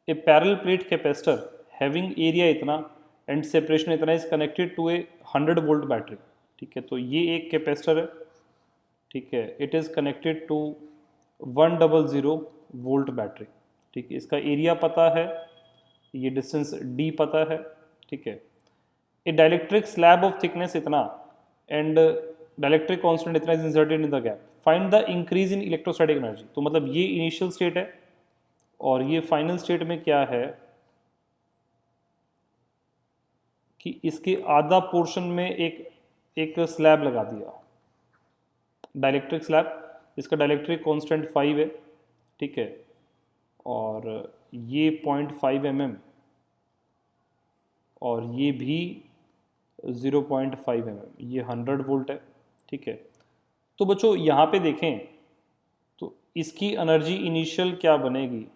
ए parallel plate capacitor having area इतना and separation इतना is connected to a 100 volt battery. ठीक है, तो ये एक कैपेसिटर है। ठीक है, it is connected to 100 volt battery. ठीक है, इसका एरिया पता है, ये डिस्टेंस d पता है। ठीक है, ए डाइलेक्ट्रिक स्लैब ऑफ थिकनेस इतना एंड डाइलेक्ट्रिक कांस्टेंट इतना is inserted in the gap, find the increase in electrostatic energy. तो मतलब ये इनिशियल स्टेट है और ये फाइनल स्टेट में क्या है कि इसके आधा पोर्शन में एक स्लैब लगा दिया, डाइलेक्ट्रिक स्लैब, इसका डाइलेक्ट्रिक कांस्टेंट 5 है। ठीक है, और ये 0.5 mm और ये भी 0.5 mm, ये 100 वोल्ट है। ठीक है, तो बच्चों यहाँ पे देखें तो इसकी एनर्जी इनिशियल क्या बनेगी,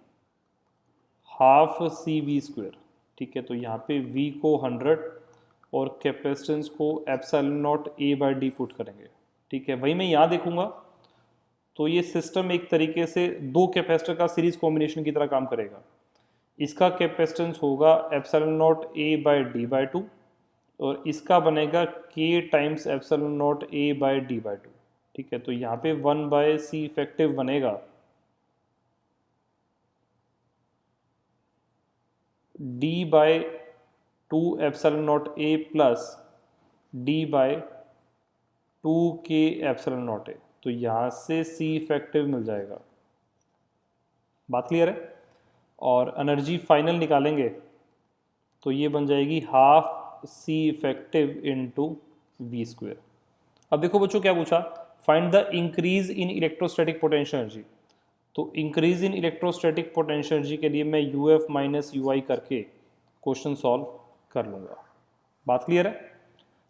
हाफ CV²। ठीक है, तो यहाँ पे V को 100 और कैपेसिटेंस को ε0A/d पुट करेंगे। ठीक है, वही मैं यहाँ देखूंगा तो ये सिस्टम एक तरीके से दो कैपेसिटर का सीरीज कॉम्बिनेशन की तरह काम करेगा। इसका कैपेसिटेंस होगा ε0A/d/2 और इसका बनेगा K टाइम्स ε0A/d/2। ठीक है, तो यहाँ पे 1/C इफेक्टिव बनेगा d/2 ε0A plus d/2K ε0A। तो यहाँ से C इफेक्टिव मिल जाएगा। बात क्लियर है? और एनर्जी फाइनल निकालेंगे तो ये बन जाएगी half C effective into V²। अब देखो बच्चों क्या पूछा, find the increase in electrostatic potential energy. तो increase in electrostatic potential energy के लिए मैं UF माइनस UI करके क्वेश्चन सॉल्व कर लूँगा। बात क्लियर है?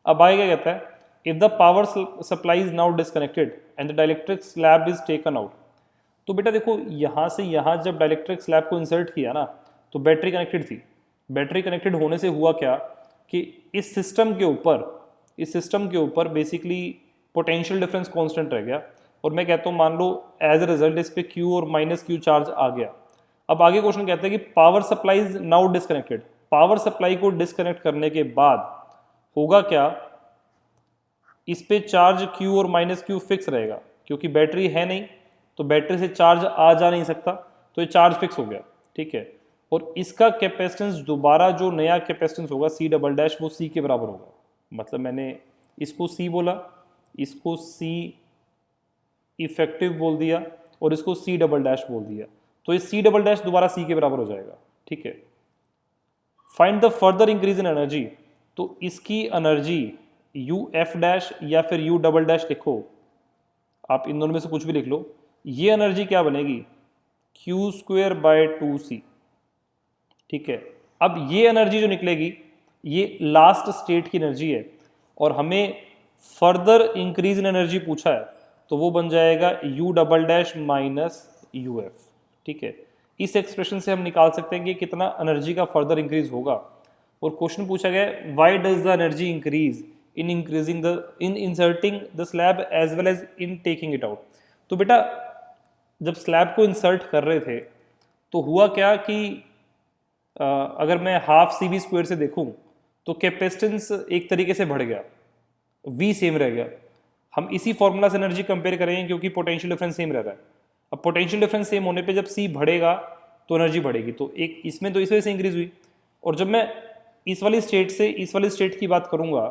अब आगे क्या कहता है, if the power supply is now disconnected and the dielectric slab is taken out. तो बेटा देखो यहाँ से यहाँ जब डाइलेक्ट्रिक स्लैब को इंसर्ट किया ना तो बैटरी कनेक्टेड थी। बैटरी कनेक्टेड होने से हुआ क्या कि इस सिस्टम के ऊपर बेसिकली पोटेंशियल डिफरेंस कांस्टेंट रह गया और मैं कहता हूँ मान लो एज ए रिजल्ट इस पे Q और माइनस Q चार्ज आ गया। अब आगे क्वेश्चन कहता है कि power supply is now disconnected. Power supply को डिसकनेक्ट करने के बाद होगा क्या, इस पे चार्ज Q और माइनस Q फिक्स रहेगा क्योंकि बैटरी है नहीं तो बैटरी से चार्ज आ जा नहीं सकता, तो ये चार्ज फिक्स हो गया। ठीक है, और इसका कैपेसिटेंस दोबारा जो नया कैपेसिटेंस होगा C डबल डैश वो C के बराबर होगा। मतलब मैंने इसको C बोला, इसको C इफेक्टिव बोल दिया और इसको C डबल डैश बोल दिया, तो ये C डबल डैश दोबारा C के बराबर हो जाएगा। ठीक है, find the further increase in energy. तो इसकी एनर्जी UF डैश या फिर U डबल डैश लिखो, आप इन दोनों में से कुछ भी लिख लो। ये एनर्जी क्या बनेगी, Q²/2C। ठीक है, अब ये एनर्जी जो निकलेगी ये लास्ट स्टेट की एनर्जी है और हमें फर्दर इंक्रीज इन एनर्जी पूछा है तो वो बन जाएगा U double dash minus UF। ठीक है, इस एक्सप्रेशन से हम निकाल सकते हैं कि कितना एनर्जी का फर्दर इंक्रीज होगा। और क्वेश्चन पूछा गया why does the energy increase in inserting the slab as well as in taking it out. तो बेटा जब स्लैब को इंसर्ट कर रहे थे तो हुआ क्या कि अगर मैं हाफ CV² से देखूं तो कैपेसिटेंस एक तरीके से बढ़ गया, V सेम रह गया। हम इसी फॉर्मूला से एनर्जी कंपेयर करेंगे क्योंकि पोटेंशियल डिफरेंस सेम रह रहा है। अब पोटेंशियल डिफरेंस सेम होने पे जब C बढ़ेगा तो एनर्जी बढ़ेगी, तो एक इसमें तो इस वजह से इंक्रीज हुई। और जब मैं इस वाली स्टेट से इस वाली स्टेट की बात करूंगा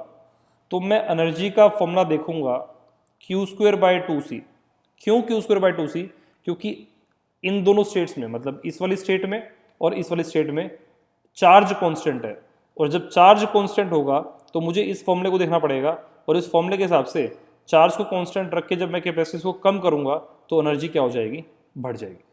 तो मैं एनर्जी का फॉर्मूला देखूंगा Q²/2C। क्यों Q²/2C? क्योंकि इन दोनों स्टेट्स में, मतलब इस वाली स्टेट में और इस वाली स्टेट में चार्ज कांस्टेंट है और जब चार्ज कांस्टेंट होगा तो मुझे इस फॉर्मूले को देखना पड़ेगा और इस फॉर्मूले के हिसाब से चार्ज को कांस्टेंट रख के जब मैं कैपेसिटेंस को कम करूंगा तो एनर्जी क्या हो जाएगी, बढ़ जाएगी।